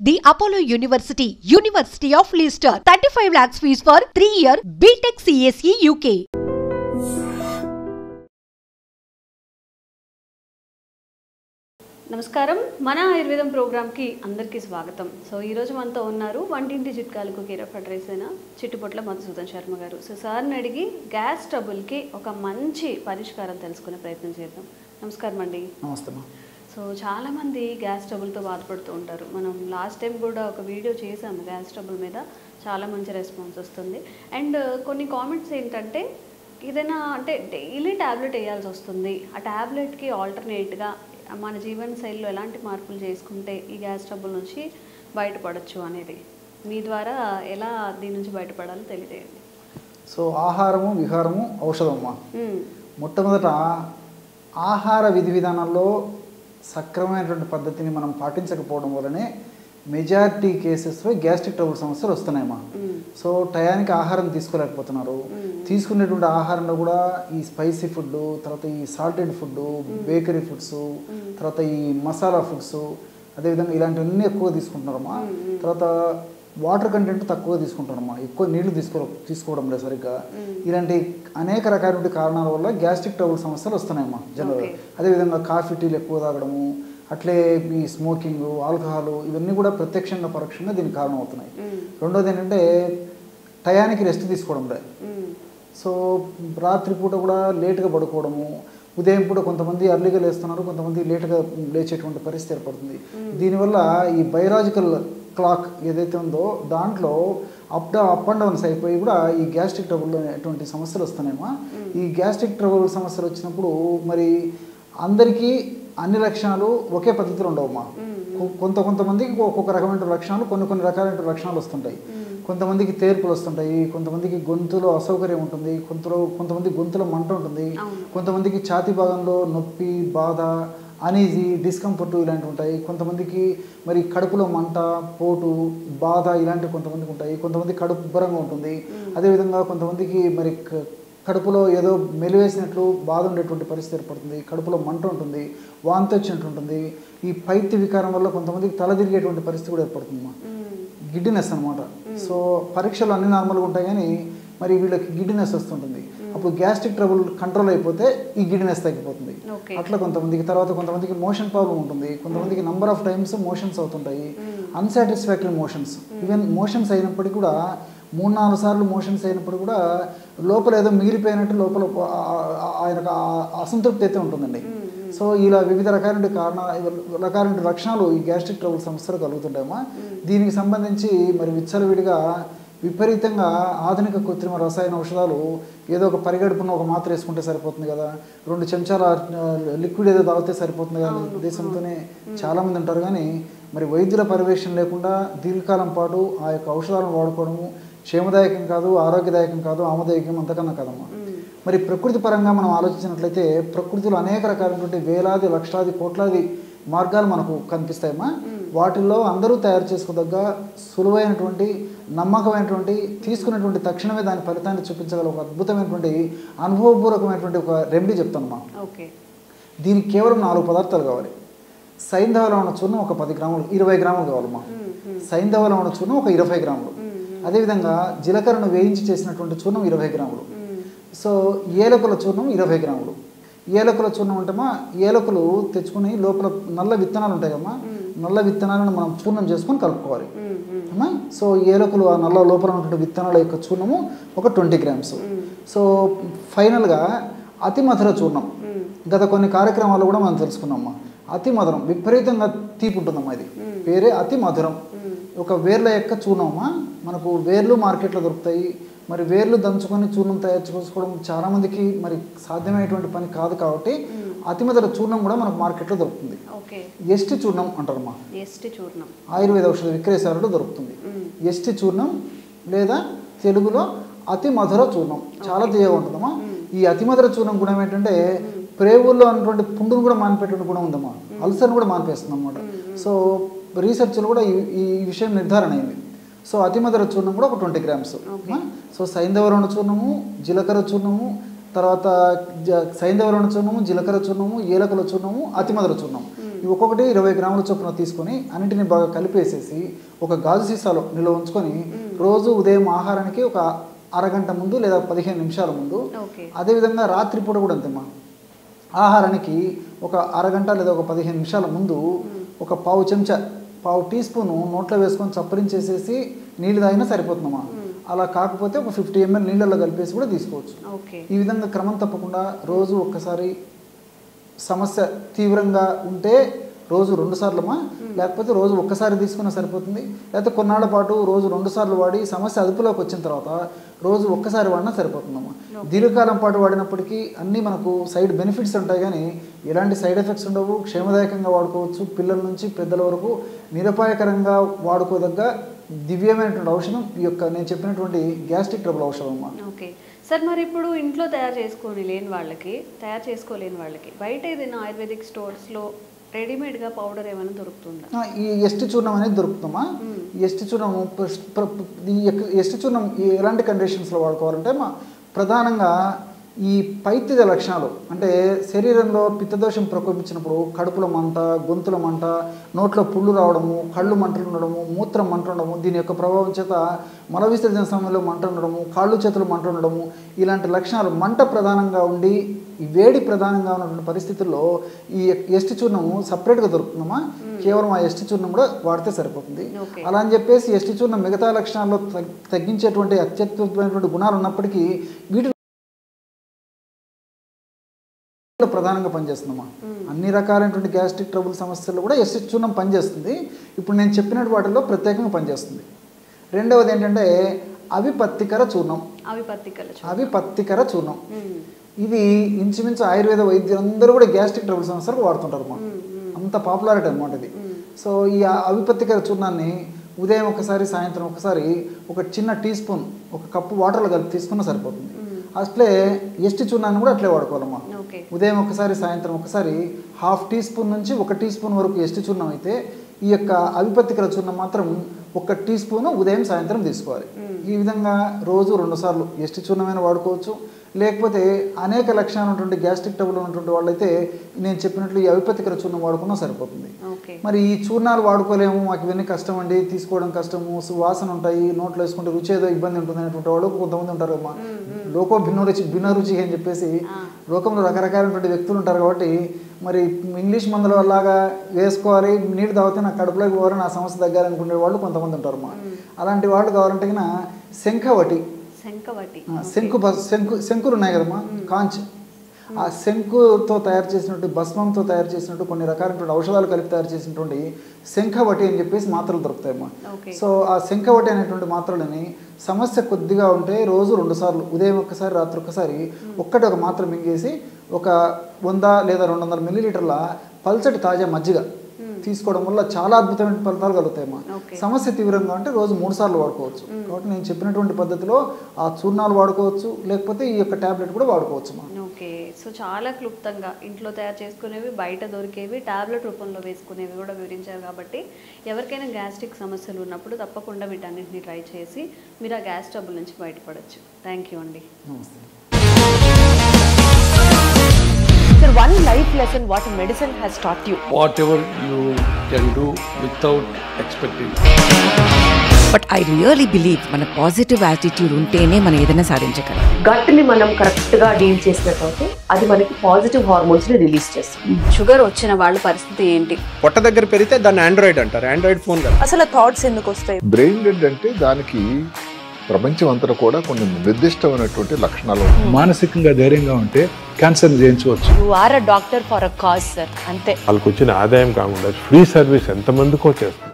The Apollo University, University of Leicester, 35 lakhs fees for 3-year BTech CSE UK. నమస్కారం మన ఆయుర్వేదం ప్రోగ్రామ్కి అందరికీ స్వాగతం. సో ఈరోజు మనతో ఉన్నారు వంటింటి చిట్కాలకు కీరఫ్ అడ్రైస్ అయిన చిట్టుపొట్ల మధుసూదన్ శర్మ గారు. సో సార్ని అడిగి గ్యాస్ ట్రబుల్కి ఒక మంచి పరిష్కారం తెలుసుకునే ప్రయత్నం చేద్దాం. నమస్కారం అండి. నమస్తే. సో చాలామంది గ్యాస్ ట్రబుల్తో బాధపడుతూ ఉంటారు. మనం లాస్ట్ టైం కూడా ఒక వీడియో చేసాము గ్యాస్ ట్రబుల్ మీద, చాలా మంచి రెస్పాన్స్ వస్తుంది. అండ్ కొన్ని కామెంట్స్ ఏంటంటే ఏదైనా అంటే డైలీ ట్యాబ్లెట్ వేయాల్సి వస్తుంది, ఆ ట్యాబ్లెట్కి ఆల్టర్నేట్గా మన జీవన శైలిలో ఎలాంటి మార్పులు చేసుకుంటే ఈ గ్యాస్ ట్రబుల్ నుంచి బయటపడచ్చు అనేది మీ ద్వారా ఎలా దీని నుంచి బయటపడాలో తెలియజేయండి. సో ఆహారము విహారము ఔషధమ్మా. మొట్టమొదట ఆహార విధి విధానాల్లో సక్రమమైనటువంటి పద్ధతిని మనం పాటించకపోవడం వల్లనే మెజారిటీ కేసెస్లో గ్యాస్ట్రిక్ ట్రబుల్ సమస్యలు వస్తున్నాయమ్మా. సో టయానికి ఆహారం తీసుకోలేకపోతున్నారు. తీసుకునేటువంటి ఆహారంలో కూడా ఈ స్పైసీ ఫుడ్, తర్వాత ఈ సాల్టెడ్ ఫుడ్, బేకరీ ఫుడ్స్, తర్వాత ఈ మసాలా ఫుడ్స్, అదేవిధంగా ఇలాంటివన్నీ ఎక్కువ తీసుకుంటున్నారమ్మా. తర్వాత వాటర్ కంటెంట్ తక్కువ తీసుకుంటారమ్మా, ఎక్కువ నీళ్లు తీసుకోవడం లేదు సరిగ్గా. ఇలాంటి అనేక రకాల కారణాల వల్ల గ్యాస్ట్రిక్ ట్రబుల్ సమస్యలు వస్తున్నాయమ్మా జనరల్గా. అదేవిధంగా కాఫీ టీలు ఎక్కువ తాగడము, అట్లే ఈ స్మోకింగ్, ఆల్కహాల్, ఇవన్నీ కూడా ప్రత్యక్షంగా పరోక్షంగా దీనికి కారణం అవుతున్నాయి. రెండోది ఏంటంటే టయానికి రెస్ట్ తీసుకోవడం లేదు. సో రాత్రిపూట కూడా లేట్గా పడుకోవడము, ఉదయం పూట కొంతమంది అర్లీగా లేస్తున్నారు, కొంతమంది లేట్గా లేచేటువంటి పరిస్థితి ఏర్పడుతుంది. దీనివల్ల ఈ బయలాజికల్ క్లాక్ ఏదైతే ఉందో దాంట్లో అప్ అండ్ డౌన్స్ అయిపోయి కూడా ఈ గ్యాస్ట్రిక్ ట్రబుల్ అటువంటి సమస్యలు వస్తున్నాయమ్మా. ఈ గ్యాస్ట్రిక్ ట్రబుల్ సమస్యలు వచ్చినప్పుడు మరి అందరికీ అన్ని లక్షణాలు ఒకే పద్ధతిలో ఉండవమ్మా. కొంతమందికి ఒక్కొక్క రకమైన లక్షణాలు, కొన్ని రకాలైన లక్షణాలు వస్తుంటాయి. కొంతమందికి తేర్పులు వస్తుంటాయి, కొంతమందికి గొంతులో అసౌకర్యం ఉంటుంది, కొంతమంది గొంతులో మంట ఉంటుంది, కొంతమందికి ఛాతీ భాగంలో నొప్పి, బాధ, అనీజీ, డిస్కంఫర్ట్ ఇలాంటివి ఉంటాయి. కొంతమందికి మరి కడుపులో మంట, పోటు, బాధ ఇలాంటివి కొంతమందికి ఉంటాయి. కొంతమంది కడుపు ఉబ్బరంగా ఉంటుంది. అదేవిధంగా కొంతమందికి మరి కడుపులో ఏదో మెలివేసినట్లు బాధ ఉండేటువంటి పరిస్థితి ఏర్పడుతుంది. కడుపులో మంట ఉంటుంది, వాంతి వచ్చినట్టు ఉంటుంది. ఈ పైత్య వికారం వల్ల కొంతమందికి తల తిరిగేటువంటి పరిస్థితి కూడా ఏర్పడుతుంది. గిడ్డినెస్ అనమాట. సో పరీక్షలు అన్ని నార్మల్గా ఉంటాయి కానీ మరి వీళ్ళకి గిడ్డినెస్ వస్తుంటుంది. అప్పుడు గ్యాస్ట్రిక్ ట్రబుల్ కంట్రోల్ అయిపోతే ఈ గిడ్డినెస్ తగ్గిపోతుంది. అట్లా కొంతమందికి. తర్వాత కొంతమందికి మోషన్ ప్రాబ్లం ఉంటుంది, కొంతమందికి నంబర్ ఆఫ్ టైమ్స్ మోషన్స్ అవుతుంటాయి, అన్సాటిస్ఫాక్టరీ మోషన్స్. ఈవెన్ మోషన్స్ అయినప్పటికీ కూడా 3-4 సార్లు మోషన్స్ అయినప్పుడు కూడా లోపల ఏదో మిగిలిపోయినట్టు లోపల ఆయనకు అసంతృప్తి అయితే ఉంటుందండి. సో ఇలా వివిధ రకాలైన లక్షణాలు ఈ గ్యాస్ట్రిక్ ట్రబుల్ సమస్యలు కలుగుతుంటాయమ్మా. దీనికి సంబంధించి మరి విచ్చలవిడిగా విపరీతంగా ఆధునిక కృత్రిమ రసాయన ఔషధాలు, ఏదో ఒక పరిగడుపున ఒక మాత్ర వేసుకుంటే సరిపోతుంది కదా, 2 చెంచాల లిక్విడ్ ఏదో తాగితే సరిపోతుంది కదా ఉద్దేశంతోనే చాలామంది ఉంటారు. కానీ మరి వైద్యుల పర్యవేక్షణ లేకుండా దీర్ఘకాలం పాటు ఆ యొక్క ఔషధాలను వాడుకోవడము క్షేమదాయకం కాదు, ఆరోగ్యదాయకం కాదు, ఆమోదయోగ్యం అంతకన్నా కదమ్మా. మరి ప్రకృతి పరంగా మనం ఆలోచించినట్లయితే ప్రకృతిలో అనేక రకాలైనటువంటి వేలాది, లక్షలాది, కోట్లాది మార్గాలు మనకు కనిపిస్తాయమ్మా. వాటిల్లో అందరూ తయారు చేసుకోదగ్గ సులువైనటువంటి, నమ్మకమైనటువంటి, తీసుకున్నటువంటి తక్షణమే దాని ఫలితాన్ని చూపించగల ఒక అద్భుతమైనటువంటి అనుభవపూర్వకమైనటువంటి ఒక రెమెడీ చెప్తానమ్మా. దీనికి కేవలం 4 పదార్థాలు కావాలి. సైంధవ లవణ చూర్ణం ఒక 10 గ్రాములు, 20 గ్రాములు కావాలమ్మా. సైంధవ లవణ చూర్ణం ఒక 20 గ్రాములు. అదేవిధంగా జీలకర్రను వేయించి చేసినటువంటి చూర్ణం 20 గ్రాములు. సో ఏలకుల చూర్ణం 20 గ్రాములు. ఏలకుల చూర్ణం అంటేమా ఏలకులు తెచ్చుకుని లోపల నల్ల విత్తనాలు ఉంటాయి కమ్మా, నల్ల విత్తనాలను మనం చూర్ణం చేసుకొని కలుపుకోవాలి అమ్మా. సో ఏలకులు ఆ నల్ల లోపల ఉన్నటువంటి విత్తనాల యొక్క చూర్ణము ఒక 20 గ్రామ్స్. సో ఫైనల్గా అతి మధుర చూర్ణం. గత కొన్ని కార్యక్రమాలు కూడా మనం తెలుసుకున్నామమ్మా. అతి మధురం, విపరీతంగా తీపి ఉంటుందమ్మా. ఇది పేరే అతి మధురం. ఒక వేర్ల యొక్క చూర్ణమ్మా. మనకు వేర్లు మార్కెట్లో దొరుకుతాయి. మరి వేర్లు దంచుకొని చూర్ణం తయారు చేసుకోవడం చాలామందికి మరి సాధ్యమైనటువంటి పని కాదు కాబట్టి అతి మధుర చూర్ణం కూడా మనకు మార్కెట్లో దొరుకుతుంది. ఎస్టి చూర్ణం అంటారమ్మా. ఆయుర్వేద ఔషధ విక్రయశాలలో దొరుకుతుంది ఎస్టి చూర్ణం, లేదా తెలుగులో అతి మధుర చూర్ణం. చాలా తీయగా ఉంటుందమ్మా. ఈ అతి మధుర చూర్ణం గుణం ఏంటంటే ప్రేవుల్లో ఉన్నటువంటి పుండును కూడా మానిపెట్టే గుణం ఉందమ్మా. అల్సర్ను కూడా మానిపేస్తుంది అన్నమాట. సో రీసెర్చ్లో కూడా ఈ విషయం నిర్ధారణ అయింది. సో అతి మధుర చూర్ణం కూడా ఒక 20 గ్రామ్స్. సో సైంధవ లవణ చూర్ణము, జీలకర్ర చూర్ణము, తర్వాత సైంధవ లవణ చూర్ణము, జీలకర్ర చూర్ణము, ఏలకుల చూర్ణము, అతి మధుర చూర్ణం. ఒక్కొక్కటి 20 గ్రాముల చొప్పున తీసుకొని అన్నింటిని బాగా కలిపేసేసి ఒక గాజు సీసాలో నిల్వ ఉంచుకొని రోజు ఉదయం ఆహారానికి ఒక అరగంట ముందు లేదా 15 నిమిషాల ముందు, అదేవిధంగా రాత్రిపూట కూడా అంతేమ్మా, ఆహారానికి ఒక అరగంట లేదా ఒక 15 నిమిషాల ముందు ఒక పావు టీ స్పూను నోట్లో వేసుకొని చప్పరించేసేసి నీళ్ళు తాగినా సరిపోతుందమ్మా. అలా కాకపోతే ఒక 50 ml నీళ్ళల్లో కలిపేసి కూడా తీసుకోవచ్చు. ఈ విధంగా క్రమం తప్పకుండా రోజు ఒక్కసారి, సమస్య తీవ్రంగా ఉంటే రోజు 2 సార్లమ్మా, లేకపోతే రోజు ఒక్కసారి తీసుకున్నా సరిపోతుంది. లేకపోతే కొన్నాళ్ళ పాటు రోజు 2 సార్లు వాడి సమస్య అదుపులోకి వచ్చిన తర్వాత రోజు ఒక్కసారి వాడినా సరిపోతుందమ్మా. దీర్ఘకాలం పాటు వాడినప్పటికీ అన్నీ మనకు సైడ్ బెనిఫిట్స్ ఉంటాయి కానీ ఎలాంటి సైడ్ ఎఫెక్ట్స్ ఉండవు. క్షేమదాయకంగా వాడుకోవచ్చు. పిల్లల నుంచి పెద్దల వరకు నిరపాయకరంగా వాడుకోదగ్గ దివ్యమైనటువంటి ఔషధం ఈ యొక్క నేను చెప్పినటువంటి గ్యాస్ట్రిక్ ట్రబుల్ ఔషధం అమ్మా. ఓకే సార్, మరి ఇప్పుడు ఇంట్లో తయారు చేసుకోలేని వాళ్ళకి బయట ఏదైనా ఆయుర్వేదిక్ స్టోర్స్లో రెడీమేడ్గా పౌడర్ ఏమైనా దొరుకుతుందా? ఈ ఎస్టి చూర్ణం అనేది దొరుకుతుందమ్మా. ఈ ఎస్టి చూర్ణం ఎలాంటి కండిషన్స్లో వాడుకోవాలంటే ప్రధానంగా ఈ పైత్య లక్షణాలు అంటే శరీరంలో పిత్తదోషం ప్రకోపించినప్పుడు కడుపులో మంట, గొంతుల మంట, నోట్లో పుళ్ళు రావడము, కళ్ళు మంటలు ఉండడము, మూత్రం మంట ఉండడము, దీని యొక్క ప్రభావం చేత మల విసర్జన సమయంలో మంట ఉండడము, కాళ్ళు చేతులు మంట ఉండడము, ఇలాంటి లక్షణాలు మంట ప్రధానంగా ఉండి ఈ వేడి ప్రధానంగా ఉన్నటువంటి పరిస్థితుల్లో ఈ ఎస్టి చూర్ణము సపరేట్గా దొరుకుతుందమ్మా. కేవలం ఆ ఎస్టి చూర్ణం కూడా వాడితే సరిపోతుంది. అలా అని చెప్పేసి ఎస్టి చూర్ణం మిగతా లక్షణాల్లో తగ్గించేటువంటి అత్యద్భుతమైనటువంటి గుణాలు ఉన్నప్పటికీ వీటి ప్రధానంగా పనిచేస్తుందమ్మా. అన్ని రకాలైనటువంటి గ్యాస్ట్రిక్ ట్రబుల్ సమస్యల్లో కూడా ఎస్టి చూర్ణం పనిచేస్తుంది. ఇప్పుడు నేను చెప్పినట్టు వాటిల్లో ప్రత్యేకంగా పనిచేస్తుంది. రెండవది ఏంటంటే అవిపత్తికర చూర్ణం. ఇది ఇంచుమించు ఆయుర్వేద వైద్యులందరూ కూడా గ్యాస్ట్రిక్ ట్రబుల్ సమస్యలకు వాడుతుంటారు అన్నమాట. అంత పాపులారిటీ అనమాట ఇది. సో ఈ అవిపత్తికర చూర్ణాన్ని ఉదయం ఒకసారి, సాయంత్రం ఒకసారి ఒక చిన్న టీ స్పూన్, ఒక కప్పు వాటర్లో కలిపి తీసుకున్నా సరిపోతుంది. అట్లే ఎస్టి చూర్ణాన్ని కూడా అట్లే వాడుకోవాలమ్మా. ఉదయం ఒకసారి, సాయంత్రం ఒకసారి 1/2 టీ స్పూన్ నుంచి 1 టీ స్పూన్ వరకు ఎస్టి చూర్ణం అయితే ఈ యొక్క అవిపత్తికర చూర్ణం మాత్రం 1 టీ స్పూను ఉదయం, సాయంత్రం తీసుకోవాలి. ఈ విధంగా రోజు 2 సార్లు ఎస్టి చూర్ణమైన వాడుకోవచ్చు. లేకపోతే అనేక లక్షణాలు ఉన్నటువంటి గ్యాస్ట్రిక్ ట్రబుల్ ఉన్నటువంటి వాళ్ళైతే నేను చెప్పినట్లు ఈ అవిపత్తికర చూర్ణం వాడుకున్నా సరిపోతుంది. మరి ఈ చూర్ణాలు వాడుకోలేము, మాకు ఇవన్నీ కష్టం అండి, తీసుకోవడం కష్టము, వాసన ఉంటాయి, నోట్లో వేసుకుంటే రుచి ఏదో ఇబ్బంది ఉంటుంది అనేటువంటి వాళ్ళు కొంతమంది ఉంటారు అమ్మా. లోకో భిన్న రుచి అని చెప్పేసి లోకంలో రకరకాలైనటువంటి వ్యక్తులు ఉంటారు. కాబట్టి మరి ఇంగ్లీష్ మందుల వల్లగా వేసుకోవాలి, నీళ్ళు తాగితే నాకు కడుపులోకి పోవాలి, నా సమస్య తగ్గాలనుకునే వాళ్ళు కొంతమంది ఉంటారు అమ్మా. అలాంటి వాళ్ళు కావాలంటే శంకులు ఉన్నాయి కదమ్మా, కాంచ్, ఆ శంకుతో తయారు చేసినట్టు, భస్మంతో తయారు చేసినట్టు కొన్ని రకాలైనటువంటి ఔషధాలు కలిపి తయారు చేసినటువంటి శంఖవటి అని చెప్పేసి మాత్రలు దొరుకుతాయమ్మా. సో ఆ శంఖవటి అనేటువంటి మాత్రలని సమస్య కొద్దిగా ఉంటే రోజు 2 సార్లు, ఉదయం ఒక్కసారి, రాత్రి ఒక్కసారి, ఒక మాత్ర మింగేసి ఒక 100 లేదా 200 మిల్లీలీటర్ల పల్చటి తాజా మజ్జిగ తీసుకోవడం వల్ల చాలా అద్భుతమైన ఫలితాలు కలుగుతాయమ్మా. సమస్య తీవ్రంగా ఉంటే రోజు 3 సార్లు వాడుకోవచ్చు. కాబట్టి నేను చెప్పినటువంటి పద్ధతిలో ఆ చూర్ణాలు వాడుకోవచ్చు, లేకపోతే ఈ యొక్క టాబ్లెట్ కూడా వాడుకోవచ్చు. ఓకే, సో చాలా క్లుప్తంగా ఇంట్లో తయారు చేసుకునేవి, బయట దొరికేవి, టాబ్లెట్ రూపంలో వేసుకునేవి కూడా వివరించారు. కాబట్టి ఎవరికైనా గ్యాస్ట్రిక్ సమస్యలు ఉన్నప్పుడు తప్పకుండా వీటన్నిటిని ట్రై చేసి మీరు ఆ గ్యాస్ ట్రబుల్ నుంచి బయటపడవచ్చు. థ్యాంక్ యూ అండి. నమస్తే. Sir, one life lesson what medicine has taught you. Whatever you can do without expecting. But I really believe మన పాజిటివ్ యాటిట్యూడ్ ఉంటేనే మనం ఏదైనా సాధించగలం. గట్ ని మనం కరెక్ట్ గా డీల్ చేసినట్లయితే అది మనకి పాజిటివ్ హార్మోన్స్ ని రిలీజ్ చేస్తుంది. షుగర్ వచ్చిన వాళ్ళ పరిస్థితి ఏంటి? పొట్ట దగ్గర పెరిగితే దాన్ని ఆండ్రాయిడ్ అంటారు, ఆండ్రాయిడ్ ఫోన్ కదా. అసలు థాట్స్ ఎందుకు వస్తాయి? బ్రెయిన్ డెడ్ అంటే దానికి ప్రపంచం అంతా కూడా కొన్ని నిర్దిష్టమైనటువంటి లక్షణాలు. మానసికంగా ధైర్యంగా ఉంటే క్యాన్సర్ జయించవచ్చు. You are a doctor for a cause sir, అంతే. వాళ్ళకి వచ్చిన ఆదాయం కాకుండా ఫ్రీ సర్వీస్ ఎంతమందికో చేస్తుంది.